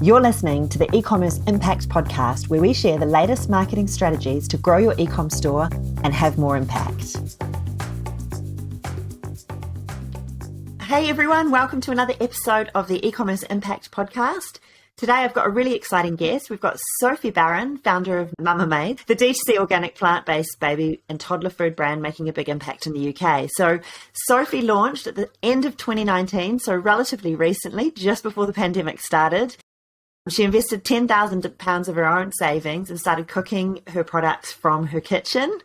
You're listening to the E-commerce Impact podcast, where we share the latest marketing strategies to grow your e-com store and have more impact. Hey everyone, welcome to another episode of the E-commerce Impact podcast. Today I've got a really exciting guest. We've got Sophie Barron, founder of Mamamade, the D2C organic plant-based baby and toddler food brand making a big impact in the UK. So Sophie launched at the end of 2019, so relatively recently, just before the pandemic started. She invested £10,000 of her own savings and started cooking her products from her kitchen,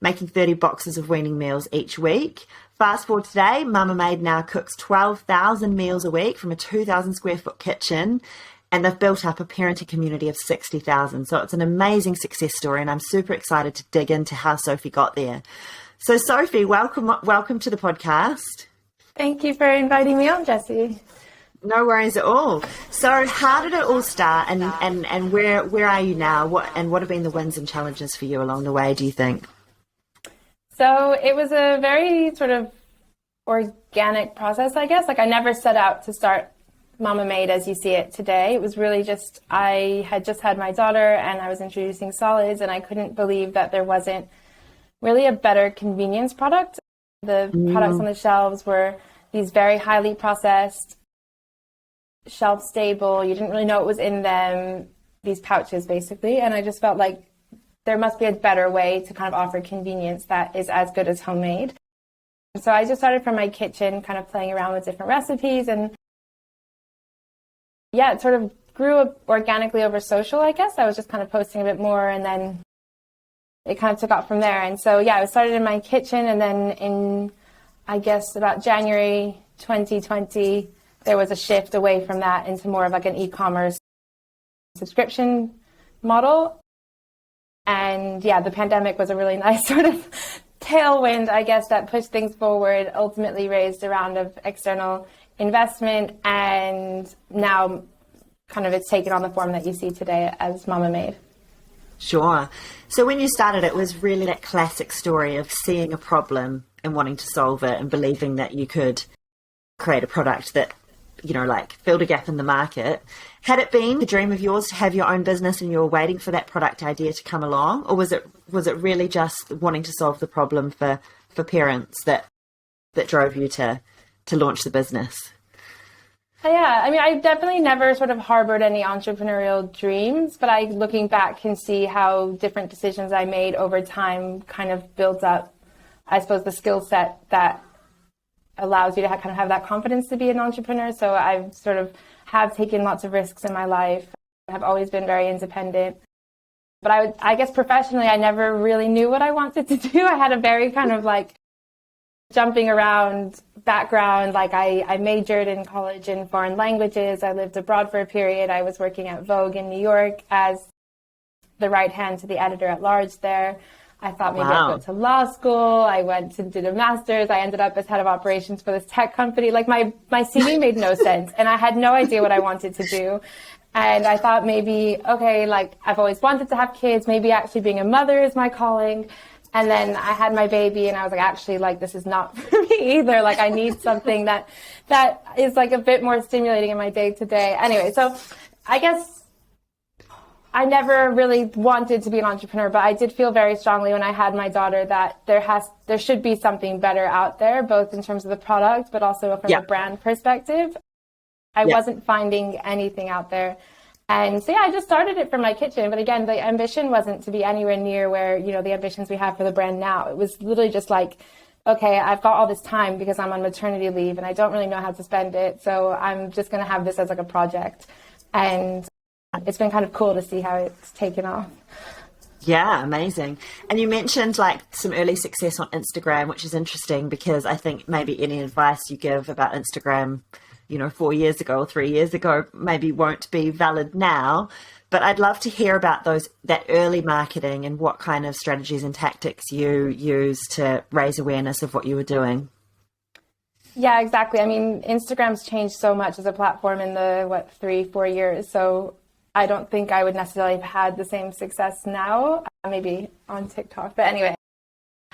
making 30 boxes of weaning meals each week. Fast forward today, Mamamade now cooks 12,000 meals a week from a 2,000 square foot kitchen, and they've built up a parenting community of 60,000. So it's an amazing success story, and I'm super excited to dig into how Sophie got there. So Sophie, welcome to the podcast. Thank you for inviting me on, Jessie. No worries at all. So how did it all start, and where are you now? What have been the wins and challenges for you along the way, do you think? So it was a very sort of organic process, I guess. Like, I never set out to start Mamamade as you see it today. It was really just, I had just had my daughter and I was introducing solids, and I couldn't believe that there wasn't really a better convenience product. The products on the shelves were these very highly processed, shelf stable, you didn't really know what was in them, these pouches basically. And I just felt like there must be a better way to kind of offer convenience that is as good as homemade. So I just started from my kitchen, kind of playing around with different recipes, and yeah, it sort of grew organically over social, I guess. I was just kind of posting a bit more, and then it kind of took off from there. And so, yeah, I started in my kitchen, and then in, I guess, about January 2020, there was a shift away from that into more of like an e-commerce subscription model. And yeah, the pandemic was a really nice sort of tailwind, I guess, that pushed things forward, ultimately raised a round of external investment, and now kind of it's taken on the form that you see today as Mamamade. Sure. So when you started, it was really that classic story of seeing a problem and wanting to solve it and believing that you could create a product that, you know, like filled a gap in the market. Had it been the dream of yours to have your own business and you were waiting for that product idea to come along, or was it really just wanting to solve the problem for parents that drove you to launch the business? Yeah, I mean, I definitely never sort of harbored any entrepreneurial dreams, but I, looking back, can see how different decisions I made over time kind of built up, I suppose, the skill set that allows you to kind of have that confidence to be an entrepreneur. So I've sort of have taken lots of risks in my life. I've always been very independent. But I guess professionally, I never really knew what I wanted to do. I had a very kind of like jumping around background. Like I majored in college in foreign languages. I lived abroad for a period. I was working at Vogue in New York as the right hand to the editor at large there. I thought maybe I'd go to law school. I went to do a master's. I ended up as head of operations for this tech company. Like my CV made no sense, and I had no idea what I wanted to do. And I thought maybe, okay, like I've always wanted to have kids. Maybe actually being a mother is my calling. And then I had my baby, and I was like, actually, like, this is not for me either. Like, I need something that is like a bit more stimulating in my day to day. Anyway, so I guess I never really wanted to be an entrepreneur, but I did feel very strongly when I had my daughter that there should be something better out there, both in terms of the product, but also from a brand perspective. I wasn't finding anything out there. And so, yeah, I just started it from my kitchen. But again, the ambition wasn't to be anywhere near where, you know, the ambitions we have for the brand now. It was literally just like, okay, I've got all this time because I'm on maternity leave and I don't really know how to spend it. So I'm just going to have this as like a project. And it's been kind of cool to see how it's taken off. Yeah, amazing. And you mentioned like some early success on Instagram, which is interesting because I think maybe any advice you give about Instagram, you know, 4 years ago or 3 years ago, maybe won't be valid now. But I'd love to hear about that early marketing and what kind of strategies and tactics you used to raise awareness of what you were doing. Yeah, exactly. I mean, Instagram's changed so much as a platform in the, 3-4 years. So I don't think I would necessarily have had the same success now, maybe on TikTok. But anyway,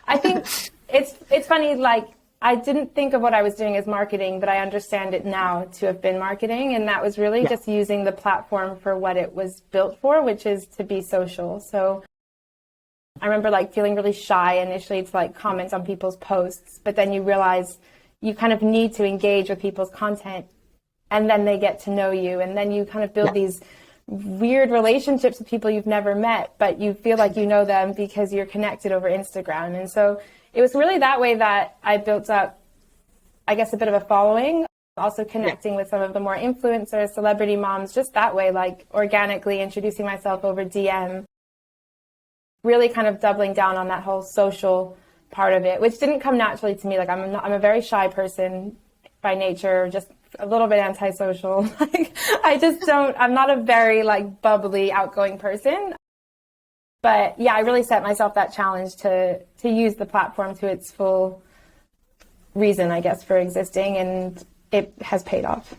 I think it's funny, like, I didn't think of what I was doing as marketing, but I understand it now to have been marketing. And that was really just using the platform for what it was built for, which is to be social. So I remember like feeling really shy initially to like comment on people's posts, but then you realize you kind of need to engage with people's content, and then they get to know you, and then you kind of build these weird relationships with people you've never met, but you feel like you know them because you're connected over Instagram. And so it was really that way that I built up, I guess, a bit of a following, also connecting with some of the more influencers, celebrity moms, just that way, like organically introducing myself over DM, really kind of doubling down on that whole social part of it, which didn't come naturally to me. Like I'm a very shy person by nature, just a little bit antisocial. Like I'm not a very like bubbly, outgoing person. But yeah, I really set myself that challenge to use the platform to its full reason, I guess, for existing, and it has paid off.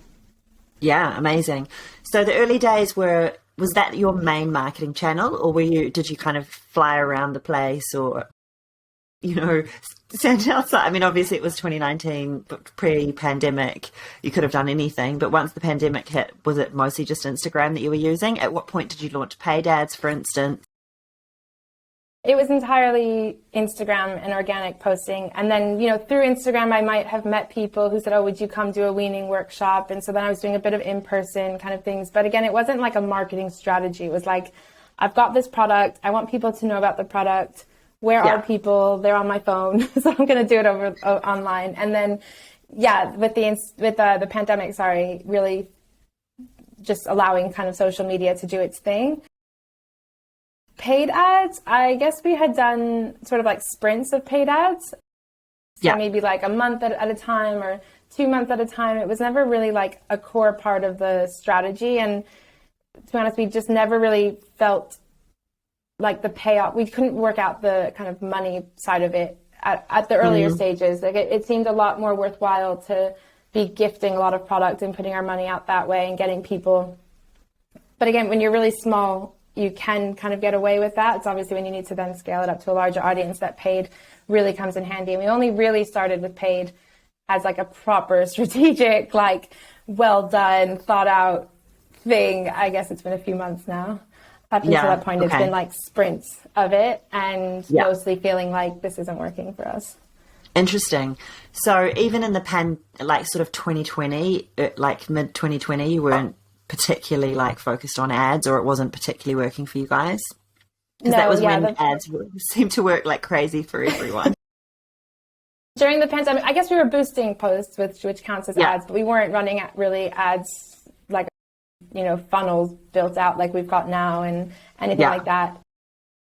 Yeah, amazing. So the early days was that your main marketing channel, or did you kind of fly around the place, or, stand outside? I mean, obviously it was 2019, but pre-pandemic, you could have done anything. But once the pandemic hit, was it mostly just Instagram that you were using? At what point did you launch paid ads, for instance? It was entirely Instagram and organic posting. And then, through Instagram, I might have met people who said, oh, would you come do a weaning workshop? And so then I was doing a bit of in-person kind of things. But again, it wasn't like a marketing strategy. It was like, I've got this product. I want people to know about the product. Where are people? They're on my phone. So I'm going to do it over online. And then, with the pandemic, really just allowing kind of social media to do its thing. Paid ads, I guess we had done sort of like sprints of paid ads. So maybe like a month at a time or 2 months at a time. It was never really like a core part of the strategy. And to be honest, we just never really felt like the payoff. We couldn't work out the kind of money side of it at the earlier stages. Like it seemed a lot more worthwhile to be gifting a lot of product and putting our money out that way and getting people. But again, when you're really small, you can kind of get away with that. It's obviously when you need to then scale it up to a larger audience that paid really comes in handy. And we only really started with paid as like a proper strategic, like well done, thought out thing. I guess it's been a few months now. Up until that point, it's been like sprints of it and mostly feeling like this isn't working for us. Interesting. So even in the sort of 2020, like mid 2020, you weren't particularly like focused on ads, or it wasn't particularly working for you guys? Because that was when ads seemed to work like crazy for everyone. During the pandemic, I guess we were boosting posts, which counts as ads, but we weren't running really ads like, funnels built out like we've got now and anything like that.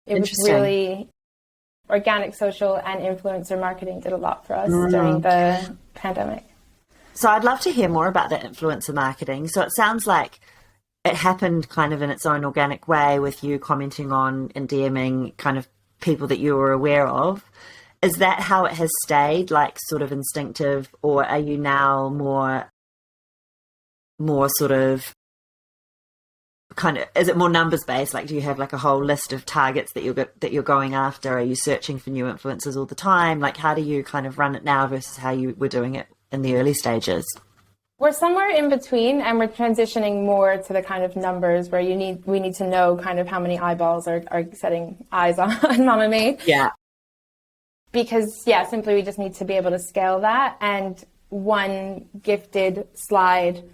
It was really organic, social, and influencer marketing did a lot for us during the pandemic. So I'd love to hear more about that influencer marketing. So it sounds like it happened kind of in its own organic way with you commenting on and DMing kind of people that you were aware of. Is that how it has stayed, like sort of instinctive, or are you now more sort of kind of, is it more numbers based? Like, do you have like a whole list of targets that you're going after? Are you searching for new influencers all the time? Like, how do you kind of run it now versus how you were doing it in the early stages? We're somewhere in between, and we're transitioning more to the kind of numbers where we need to know kind of how many eyeballs are setting eyes on Mamamade. Yeah. Because simply we just need to be able to scale that, and one gifted slide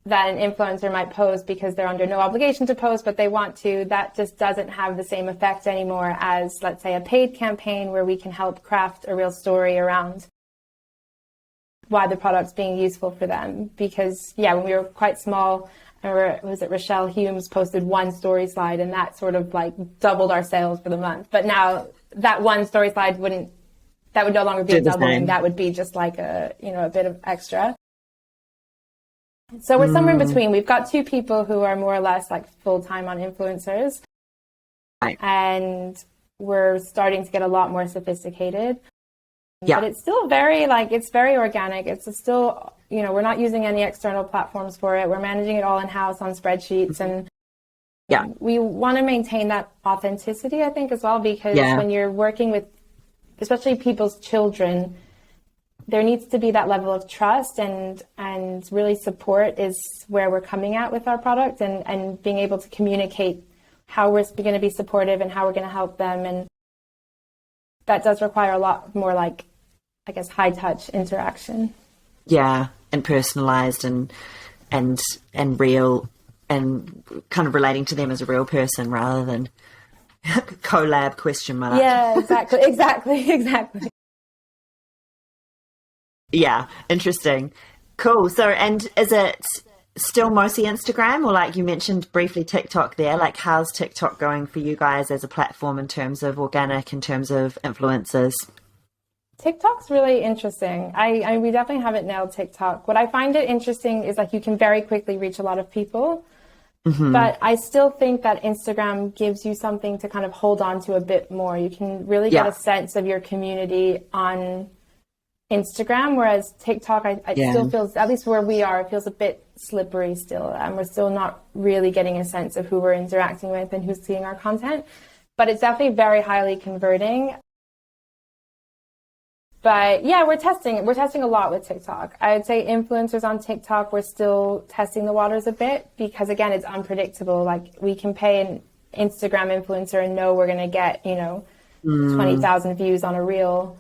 that an influencer might post because they're under no obligation to post, but they want to, that just doesn't have the same effect anymore as, let's say, a paid campaign where we can help craft a real story around why the product's being useful for them. Because when we were quite small, I remember, was it Rochelle Humes posted one story slide, and that sort of like doubled our sales for the month. But now that one story slide would no longer be a doubling. That would be just like a bit of extra. So we're somewhere in between. We've got two people who are more or less like full-time on influencers. Right. And we're starting to get a lot more sophisticated. Yeah. But it's still it's very organic. It's still, we're not using any external platforms for it. We're managing it all in-house on spreadsheets. And we want to maintain that authenticity, I think, as well, because when you're working with, especially people's children, there needs to be that level of trust and really support is where we're coming at with our product, and being able to communicate how we're going to be supportive and how we're going to help them. And that does require a lot more, like, I guess, high touch interaction. Yeah, and personalized and real, and kind of relating to them as a real person rather than collab question mark. Yeah, exactly. Yeah, interesting. Cool. So, and is it still mostly Instagram, or, like you mentioned briefly, TikTok there? Like, how's TikTok going for you guys as a platform in terms of organic, in terms of influencers? TikTok's really interesting. We definitely haven't nailed TikTok. What I find it interesting is, like, you can very quickly reach a lot of people, but I still think that Instagram gives you something to kind of hold on to a bit more. You can really get a sense of your community on Instagram, whereas TikTok, it still feels, at least where we are, it feels a bit slippery still, and we're still not really getting a sense of who we're interacting with and who's seeing our content. But it's definitely very highly converting. But yeah, we're testing a lot with TikTok. I would say influencers on TikTok, we're still testing the waters a bit, because again, it's unpredictable. Like, we can pay an Instagram influencer and know we're going to get, 20,000 views on a reel,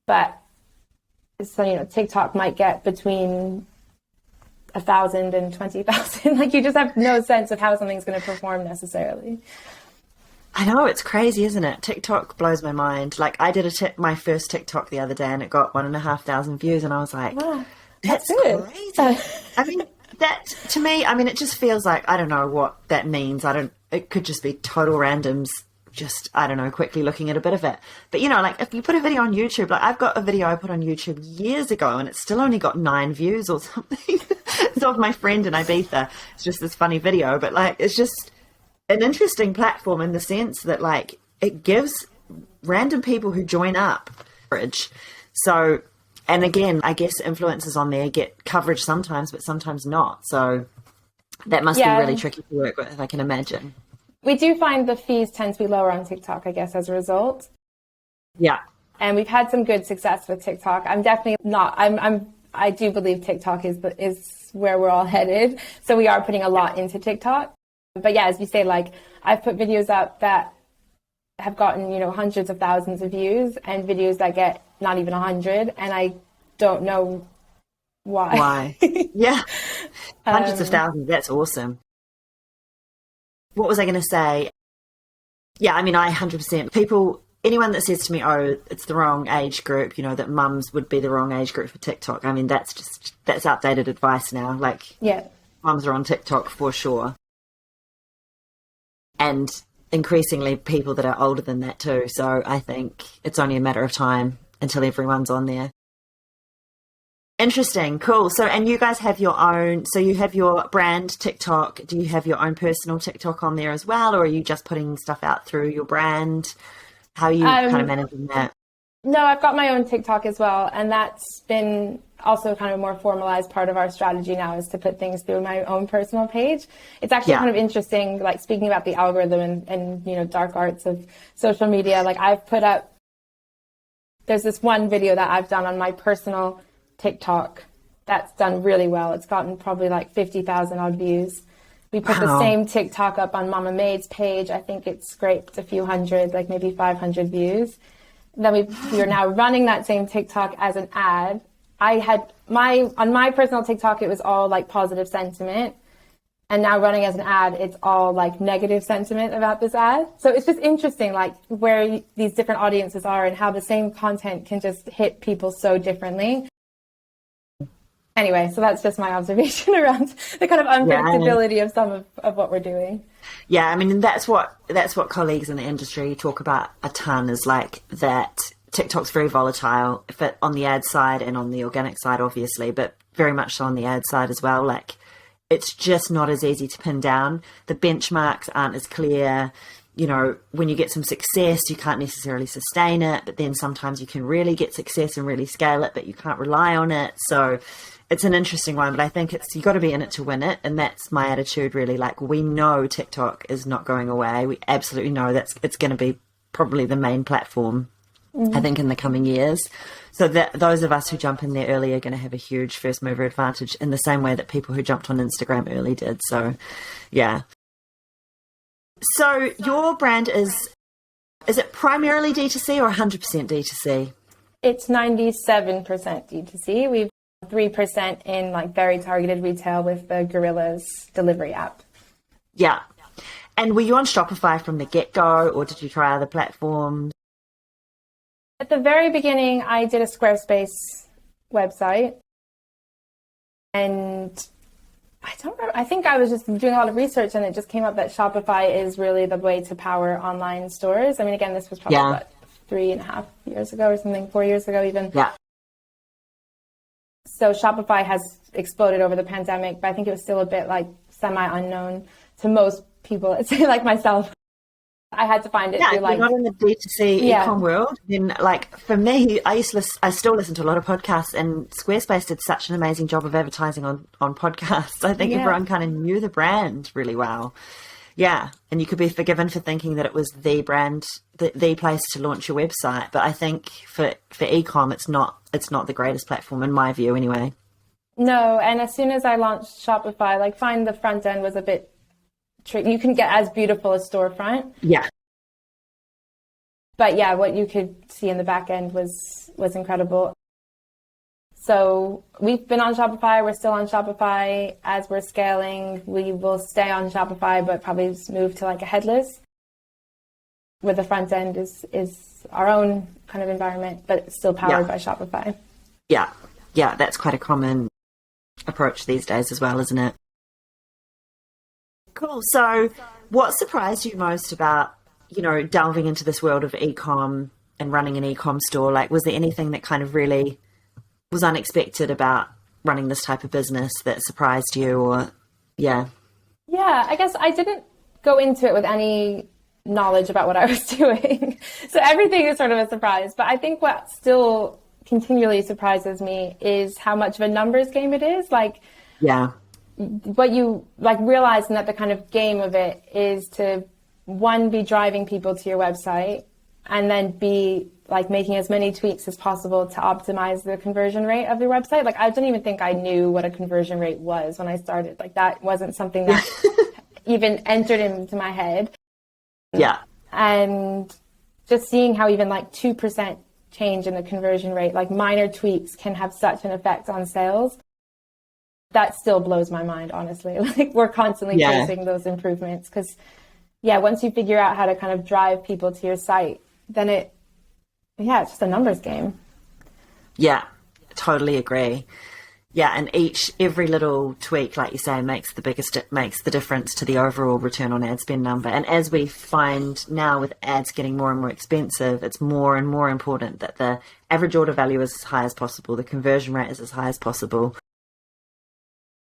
but so, TikTok might get between 1,000 and 20,000. Like, you just have no sense of how something's going to perform necessarily. I know, it's crazy, isn't it? TikTok blows my mind. Like, I did my first TikTok the other day, and it got 1,500 views, and I was like, wow, that's good. Crazy. I mean, that, to me, it just feels like, I don't know what that means. It could just be total randoms, just, I don't know, quickly looking at a bit of it. But, like, if you put a video on YouTube, like, I've got a video I put on YouTube years ago, and it's still only got 9 views or something. It's of my friend in Ibiza. It's just this funny video, but, like, it's just an interesting platform in the sense that, like, it gives random people who join up coverage. So, and again, I guess influencers on there get coverage sometimes, but sometimes not. So that must be really tricky to work with, I can imagine. We do find the fees tend to be lower on TikTok, I guess, as a result. Yeah. And we've had some good success with TikTok. I'm definitely not, I do believe TikTok is where we're all headed. So we are putting a lot into TikTok. But yeah, as you say, like, I've put videos up that have gotten, hundreds of thousands of views, and videos that get not even 100. And I don't know why. Yeah. Hundreds of thousands. That's awesome. What was I going to say? Yeah, I 100%. Anyone that says to me, oh, it's the wrong age group, that mums would be the wrong age group for TikTok. That's outdated advice now. Like, yeah, mums are on TikTok for sure. And increasingly people that are older than that too. So I think it's only a matter of time until everyone's on there. Interesting. Cool. So, and you guys have your own, so you have your brand TikTok. Do you have your own personal TikTok on there as well? Or are you just putting stuff out through your brand? How are you kind of managing that? No, I've got my own TikTok as well. And that's been also kind of a more formalized part of our strategy now, is to put things through my own personal page. It's actually kind of interesting, like, speaking about the algorithm and dark arts of social media. Like, I've put up, there's this one video that I've done on my personal TikTok that's done really well. It's gotten probably like 50,000 odd views. We put the same TikTok up on Mamamade's page. I think it scraped a few hundred, like maybe 500 views. Then we are now running that same TikTok as an ad. On my personal TikTok, it was all like positive sentiment. And now running as an ad, it's all like negative sentiment about this ad. So it's just interesting, like, where these different audiences are and how the same content can just hit people so differently. Anyway, so that's just my observation around the kind of unpredictability of some of what we're doing. Yeah, that's what colleagues in the industry talk about a ton, is like that TikTok's very volatile, on the ad side and on the organic side, obviously, but very much so on the ad side as well. Like, it's just not as easy to pin down. The benchmarks aren't as clear. When you get some success, you can't necessarily sustain it, but then sometimes you can really get success and really scale it, but you can't rely on it. So it's an interesting one, but I think you got to be in it to win it. And that's my attitude, really. Like, we know TikTok is not going away. We absolutely know it's going to be probably the main platform I think, in the coming years. So that those of us who jump in there early are going to have a huge first mover advantage in the same way that people who jumped on Instagram early did. So, yeah. So your brand is it primarily D2C or 100% D2C? It's 97% D2C. We've 3% in like very targeted retail with the Gorillas delivery app. Yeah. And were you on Shopify from the get-go, or did you try other platforms? At the very beginning, I did a Squarespace website, and I don't remember. I think I was just doing a lot of research, and it just came up that Shopify is really the way to power online stores. I mean, again, this was probably about 3.5 years ago or something, 4 years ago even. Yeah. So Shopify has exploded over the pandemic, but I think it was still a bit like semi-unknown to most people, let's say like myself. I had to find it through like... Yeah, not in the D2C e-com world. Then, like, for me, I still listen to a lot of podcasts, and Squarespace did such an amazing job of advertising on podcasts. I think everyone kind of knew the brand really well. Yeah, and you could be forgiven for thinking that it was the brand, the place to launch your website. But I think for e-com, it's not the greatest platform, in my view anyway. No, and as soon as I launched Shopify, like, find the front end was a bit tricky. You couldn't get as beautiful a storefront. Yeah. But yeah, what you could see in the back end was incredible. So we've been on Shopify. We're still on Shopify. As we're scaling, we will stay on Shopify, but probably move to like a headless, where the front end is our own kind of environment, but it's still powered by Shopify. Yeah. Yeah, that's quite a common approach these days as well, isn't it? Cool. So what surprised you most about, delving into this world of e-com and running an e-com store? Like, was there anything that kind of really was unexpected about running this type of business that surprised you, or Yeah, I guess I didn't go into it with any knowledge about what I was doing. So everything is sort of a surprise. But I think what still continually surprises me is how much of a numbers game it is. Like, what you realizing that the kind of game of it is to, one, be driving people to your website, and then be making as many tweaks as possible to optimize the conversion rate of your website. Like, I don't even think I knew what a conversion rate was when I started. Like, that wasn't something that even entered into my head. Yeah. And just seeing how even 2% change in the conversion rate, minor tweaks, can have such an effect on sales. That still blows my mind, honestly. We're constantly facing those improvements because, once you figure out how to kind of drive people to your site, then it's just a numbers game. Yeah, totally agree. Yeah, and every little tweak, like you say, makes the difference to the overall return on ad spend number. And as we find now with ads getting more and more expensive, it's more and more important that the average order value is as high as possible, the conversion rate is as high as possible,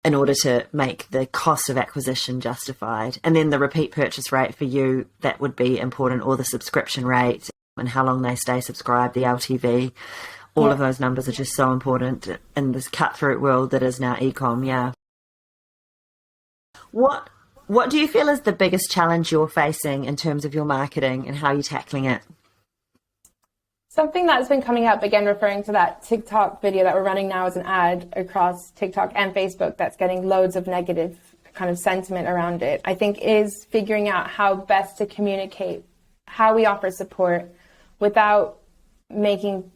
in order to make the cost of acquisition justified. And then the repeat purchase rate for you, that would be important, or the subscription rate and how long they stay subscribed, the LTV. All of those numbers are just so important in this cutthroat world that is now e-com. Yeah. What do you feel is the biggest challenge you're facing in terms of your marketing and how you're tackling it? Something that's been coming up, again, referring to that TikTok video that we're running now as an ad across TikTok and Facebook that's getting loads of negative kind of sentiment around it, I think, is figuring out how best to communicate how we offer support without making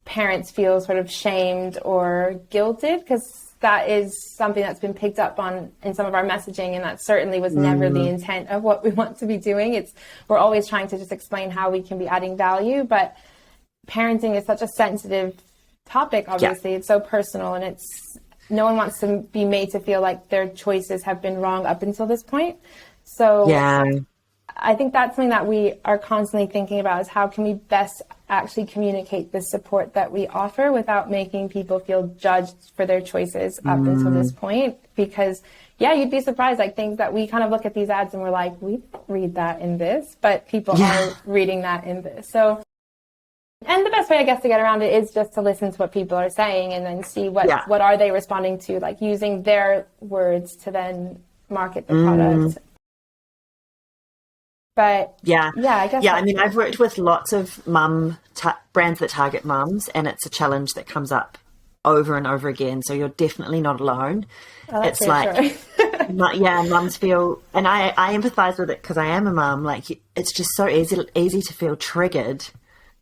parents feel sort of shamed or guilted, because that is something that's been picked up on in some of our messaging, and that certainly was never the intent of what we want to be doing. We're always trying to just explain how we can be adding value, but parenting is such a sensitive topic, obviously. It's so personal, and no one wants to be made to feel like their choices have been wrong up until this point. So I think that's something that we are constantly thinking about, is how can we best actually communicate the support that we offer without making people feel judged for their choices up until this point. Because you'd be surprised, things that we kind of look at these ads and we're like, we didn't read that in this, but people are reading that in this. So, and the best way, I guess, to get around it is just to listen to what people are saying and then see what are they responding to, using their words to then market the product. But Yeah. yeah, I guess. Yeah. I mean, I've worked with lots of brands that target mums, and it's a challenge that comes up over and over again. So you're definitely not alone. Oh, that's It's like, reassuring. yeah, mums feel, and I empathize with it because I am a mum. Like, it's just so easy to feel triggered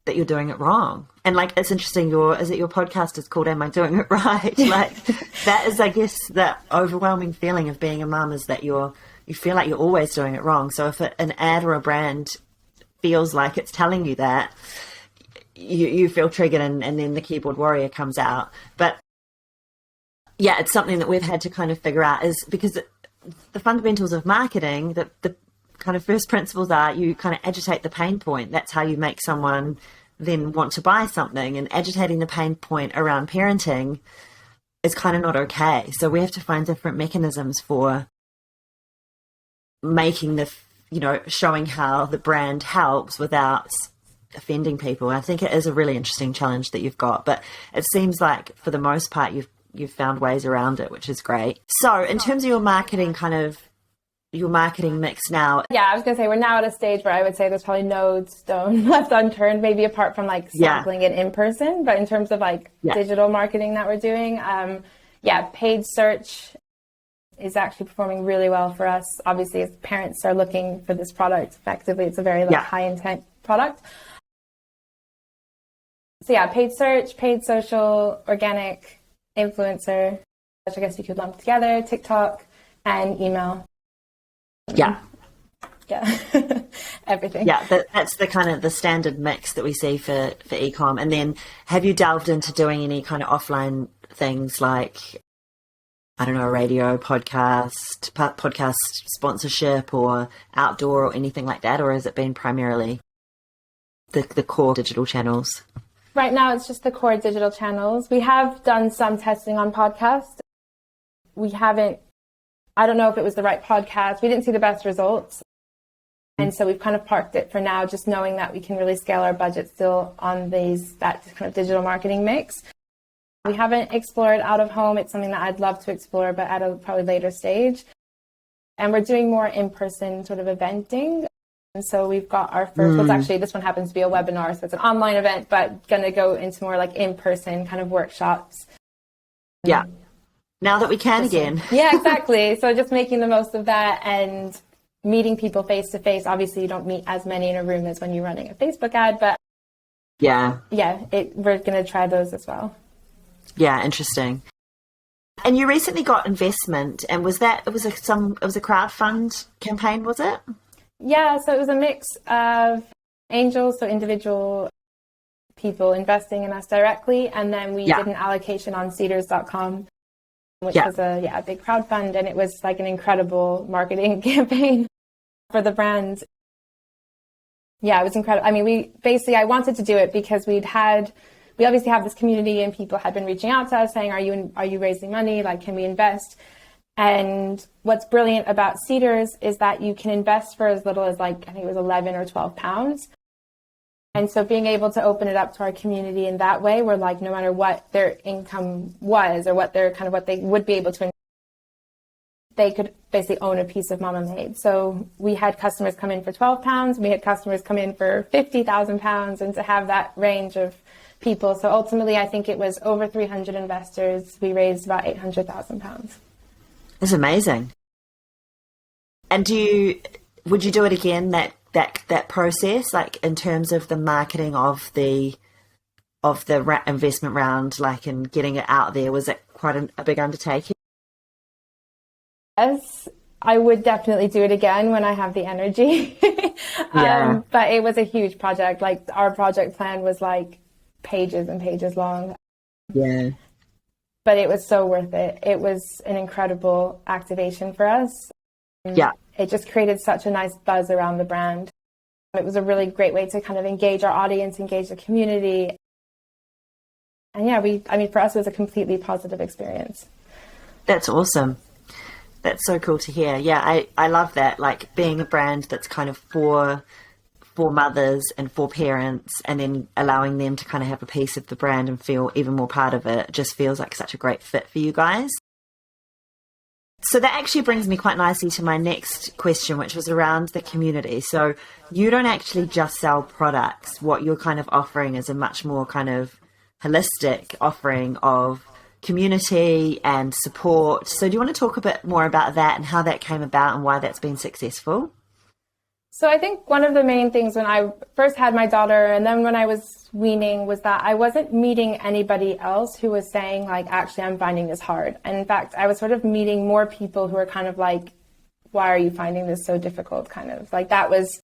that you're doing it wrong. And like, it's interesting. Your podcast is called "Am I Doing It Right?" Like, that is, I guess, that overwhelming feeling of being a mum is that you feel like you're always doing it wrong. So if an ad or a brand feels like it's telling you that, you feel triggered, and then the keyboard warrior comes out. But yeah, it's something that we've had to kind of figure out, is because the fundamentals of marketing, the kind of first principles are you kind of agitate the pain point. That's how you make someone then want to buy something. And agitating the pain point around parenting is kind of not okay. So we have to find different mechanisms for making showing how the brand helps without offending people. I think it is a really interesting challenge that you've got, but it seems like for the most part you've found ways around it, which is great. So in terms of your marketing mix now. Yeah, I was going to say, we're now at a stage where I would say there's probably no stone left unturned, maybe apart from like sampling it in person. But in terms of digital marketing that we're doing, paid search is actually performing really well for us. Obviously, if parents are looking for this product effectively, it's a very high intent product. So yeah, paid search, paid social, organic, influencer, which I guess you could lump together, TikTok, and email. Yeah. Everything. Yeah, that's the kind of the standard mix that we see for e-com. And then have you delved into doing any kind of offline things like, I don't know, a radio, podcast sponsorship or outdoor or anything like that? Or has it been primarily the core digital channels? Right now, it's just the core digital channels. We have done some testing on podcasts. I don't know if it was the right podcast. We didn't see the best results. And so we've kind of parked it for now, just knowing that we can really scale our budget still on that kind of digital marketing mix. We haven't explored out of home. It's something that I'd love to explore, but at a probably later stage. And we're doing more in-person sort of eventing. And so we've got our first, this one happens to be a webinar, so it's an online event, but going to go into more like in-person kind of workshops. Yeah. Now that we can again. Yeah, exactly. So just making the most of that and meeting people face to face. Obviously, you don't meet as many in a room as when you're running a Facebook ad, but we're going to try those as well. Yeah, interesting. And you recently got investment, and was a crowdfund campaign, was it? Yeah, so it was a mix of angels, so individual people investing in us directly, and then we did an allocation on Cedars.com, which was a big crowdfund, and it was like an incredible marketing campaign for the brand. Yeah, it was incredible. I mean, I wanted to do it because we obviously have this community, and people had been reaching out to us saying, are you raising money? Like, can we invest? And what's brilliant about Cedars is that you can invest for as little as I think it was 11 or 12 pounds. And so being able to open it up to our community in that way, where no matter what their income was or what they would be able to, they could basically own a piece of Mamamade. So we had customers come in for 12 pounds. We had customers come in for 50,000 pounds, and to have that range of people. So ultimately, I think it was over 300 investors. We raised about 800,000 pounds. It's amazing. And would you do it again, that process, like in terms of the marketing of the investment round, and getting it out there? Was it quite a big undertaking? Yes, I would definitely do it again when I have the energy. But it was a huge project. Our project plan was pages and pages long. Yeah. But it was so worth it. It was an incredible activation for us. Yeah. It just created such a nice buzz around the brand. It was a really great way to kind of engage our audience, engage the community. And for us, it was a completely positive experience. That's awesome. That's so cool to hear. Yeah, I love that. Being a brand that's kind of for mothers and for parents, and then allowing them to kind of have a piece of the brand and feel even more part of it, just feels like such a great fit for you guys. So that actually brings me quite nicely to my next question, which was around the community. So you don't actually just sell products. What you're kind of offering is a much more kind of holistic offering of community and support. So do you want to talk a bit more about that and how that came about and why that's been successful? So I think one of the main things when I first had my daughter and then when I was weaning was that I wasn't meeting anybody else who was saying like, actually, I'm finding this hard. And in fact, I was sort of meeting more people who were kind of like, why are you finding this so difficult? Kind of like that was,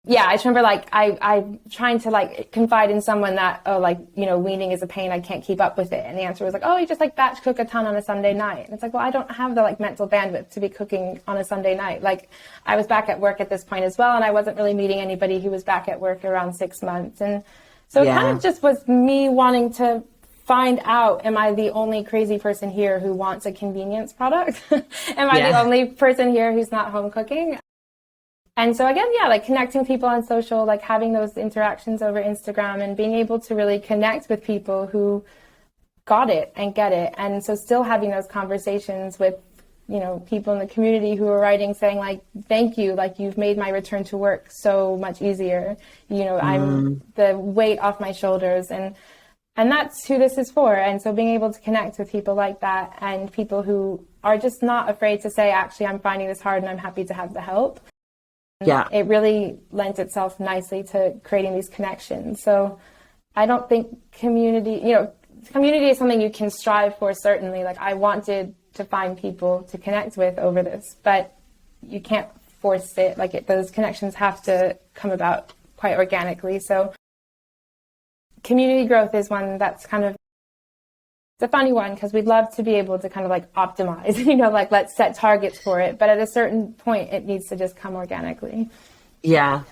yeah, I just remember like I trying to like confide in someone that, oh, like, you know, weaning is a pain. I can't keep up with it. And the answer was like, oh, you just like batch cook a ton on a Sunday night. And it's like, well, I don't have the like mental bandwidth to be cooking on a Sunday night. Like I was back at work at this point as well. And I wasn't really meeting anybody who was back at work around 6 months. And so it kind of just was me wanting to find out, am I the only crazy person here who wants a convenience product? Am I the only person here who's not home cooking? And so again, yeah, like connecting people on social, like having those interactions over Instagram and being able to really connect with people who got it and get it. And so still having those conversations with, you know, people in the community who are writing saying like, thank you, like you've made my return to work so much easier. You know, I'm the weight off my shoulders and that's who this is for. And so being able to connect with people like that and people who are just not afraid to say, actually, I'm finding this hard and I'm happy to have the help. Yeah. It really lends itself nicely to creating these connections. So I don't think community is something you can strive for, certainly. Like I wanted to find people to connect with over this, but you can't force it. Like those connections have to come about quite organically. So community growth is one that's kind of, it's a funny one because we'd love to be able to kind of like optimize, you know, like let's set targets for it. But at a certain point, it needs to just come organically. Yeah.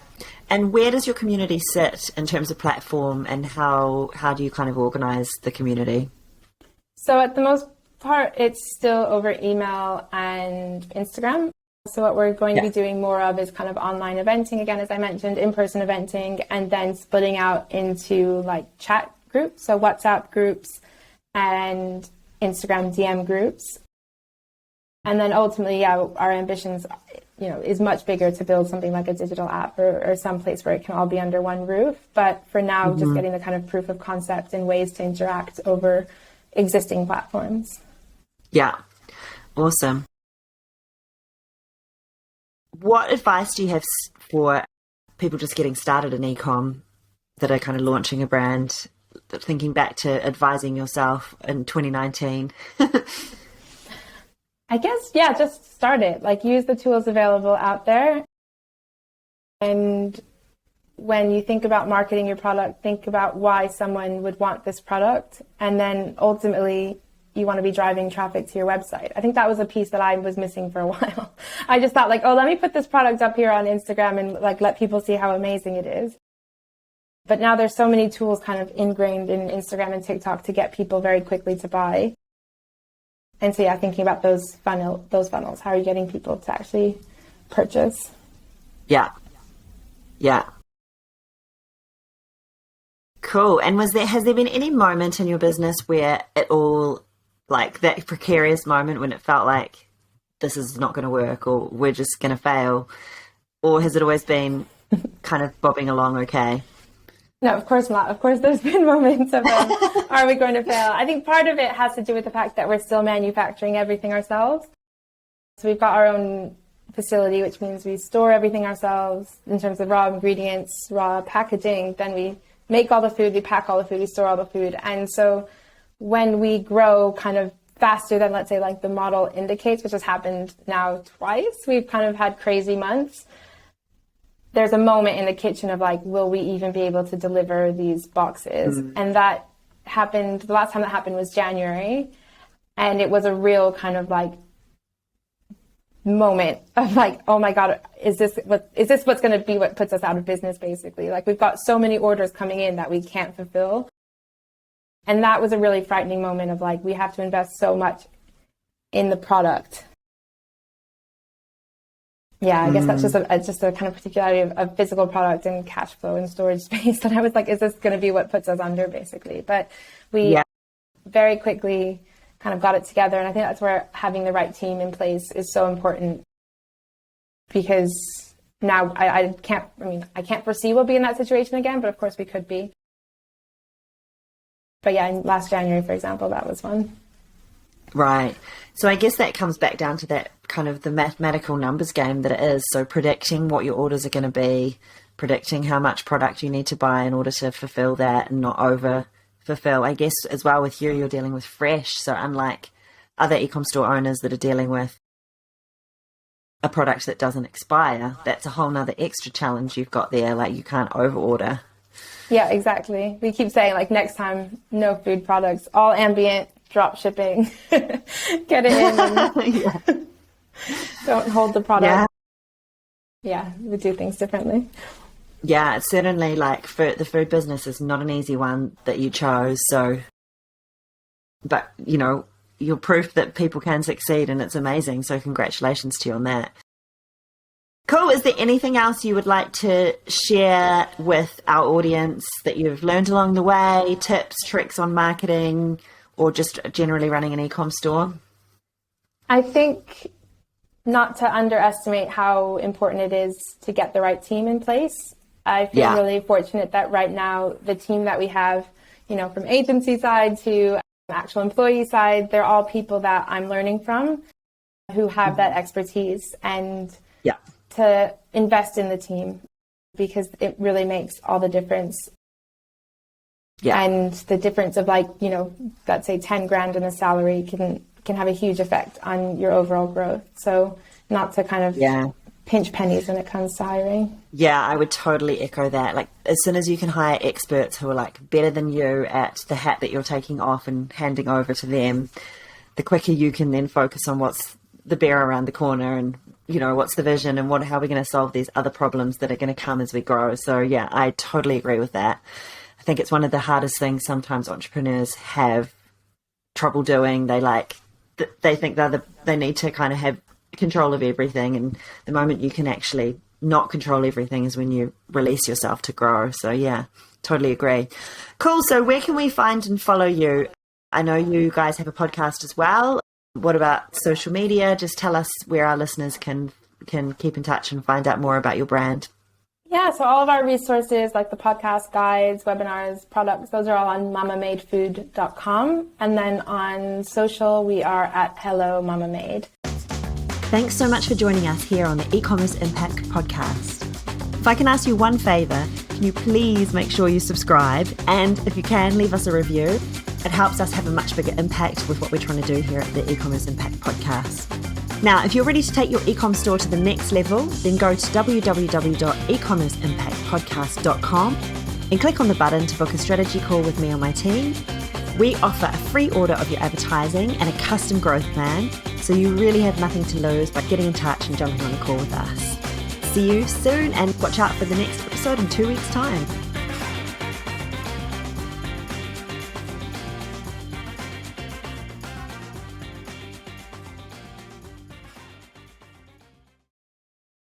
And where does your community sit in terms of platform and how do you kind of organize the community? So at the most part, it's still over email and Instagram. So what we're going to be doing more of is kind of online eventing, again, as I mentioned, in-person eventing, and then splitting out into like chat groups, so WhatsApp groups, and Instagram DM groups. And then ultimately, our ambitions, you know, is much bigger to build something like a digital app or some place where it can all be under one roof. But for now, just getting the kind of proof of concept and ways to interact over existing platforms. Yeah. Awesome. What advice do you have for people just getting started in e-com that are kind of launching a brand, thinking back to advising yourself in 2019? I guess, yeah, just start it. Like use the tools available out there. And when you think about marketing your product, think about why someone would want this product. And then ultimately, you want to be driving traffic to your website. I think that was a piece that I was missing for a while. I just thought like, oh, let me put this product up here on Instagram and like let people see how amazing it is. But now there's so many tools kind of ingrained in Instagram and TikTok to get people very quickly to buy. And so, yeah, thinking about those funnels, how are you getting people to actually purchase? Yeah. Yeah. Cool. And has there been any moment in your business where it all, like that precarious moment when it felt like this is not going to work or we're just going to fail? Or has it always been kind of bobbing along okay? No, of course not. Of course, there's been moments of, are we going to fail? I think part of it has to do with the fact that we're still manufacturing everything ourselves. So we've got our own facility, which means we store everything ourselves in terms of raw ingredients, raw packaging. Then we make all the food, we pack all the food, we store all the food. And so when we grow kind of faster than, let's say, like the model indicates, which has happened now twice, we've kind of had crazy months. There's a moment in the kitchen of like, will we even be able to deliver these boxes? And that happened, the last time that happened was January. And it was a real kind of like moment of like, oh my God, is this what's going to be what puts us out of business, basically? Like we've got so many orders coming in that we can't fulfill. And that was a really frightening moment of like, we have to invest so much in the product. Yeah, I guess that's just a kind of particularity of physical product and cash flow and storage space that I was like, is this going to be what puts us under, basically? But we very quickly kind of got it together. And I think that's where having the right team in place is so important, because now I can't foresee we'll be in that situation again, but of course we could be. But yeah, last January, for example, that was one. Right. So I guess that comes back down to that kind of the mathematical numbers game that it is. So predicting what your orders are going to be, predicting how much product you need to buy in order to fulfill that and not over fulfill. I guess as well with you, you're dealing with fresh. So unlike other e-com store owners that are dealing with a product that doesn't expire, that's a whole nother extra challenge you've got there. Like you can't over order. Yeah, exactly. We keep saying like next time, no food products, all ambient, drop shipping, get it in and don't hold the product. Yeah, we do things differently. Yeah, it's certainly like the food business is not an easy one that you chose. So, but you know, you're proof that people can succeed and it's amazing. So congratulations to you on that. Cool. Is there anything else you would like to share with our audience that you've learned along the way? Tips, tricks on marketing, or just generally running an e-com store? I think not to underestimate how important it is to get the right team in place. I feel really fortunate that right now the team that we have, you know, from agency side to actual employee side, they're all people that I'm learning from who have that expertise, and to invest in the team, because it really makes all the difference. And the difference of like, you know, let's say 10 grand in a salary can have a huge effect on your overall growth. So not to kind of pinch pennies when it comes to hiring. Yeah, I would totally echo that. Like as soon as you can hire experts who are like better than you at the hat that you're taking off and handing over to them, the quicker you can then focus on what's the bear around the corner and, you know, what's the vision and how are we going to solve these other problems that are going to come as we grow. So yeah, I totally agree with that. I think it's one of the hardest things sometimes entrepreneurs have trouble doing. They think they need to kind of have control of everything, and the moment you can actually not control everything is when you release yourself to grow. So yeah, totally agree. Cool. So where can we find and follow you? I know you guys have a podcast as well. What about social media? Just tell us where our listeners can keep in touch and find out more about your brand. Yeah, so all of our resources like the podcast, guides, webinars, products, those are all on mamamadefood.com. And then on social, we are at Hello Mamamade. Thanks so much for joining us here on the E-Commerce Impact Podcast. If I can ask you one favour, can you please make sure you subscribe? And if you can, leave us a review. It helps us have a much bigger impact with what we're trying to do here at the E-Commerce Impact Podcast. Now, if you're ready to take your e-com store to the next level, then go to www.ecommerceimpactpodcast.com and click on the button to book a strategy call with me or my team. We offer a free order of your advertising and a custom growth plan, so you really have nothing to lose by getting in touch and jumping on a call with us. See you soon, and watch out for the next episode in 2 weeks' time.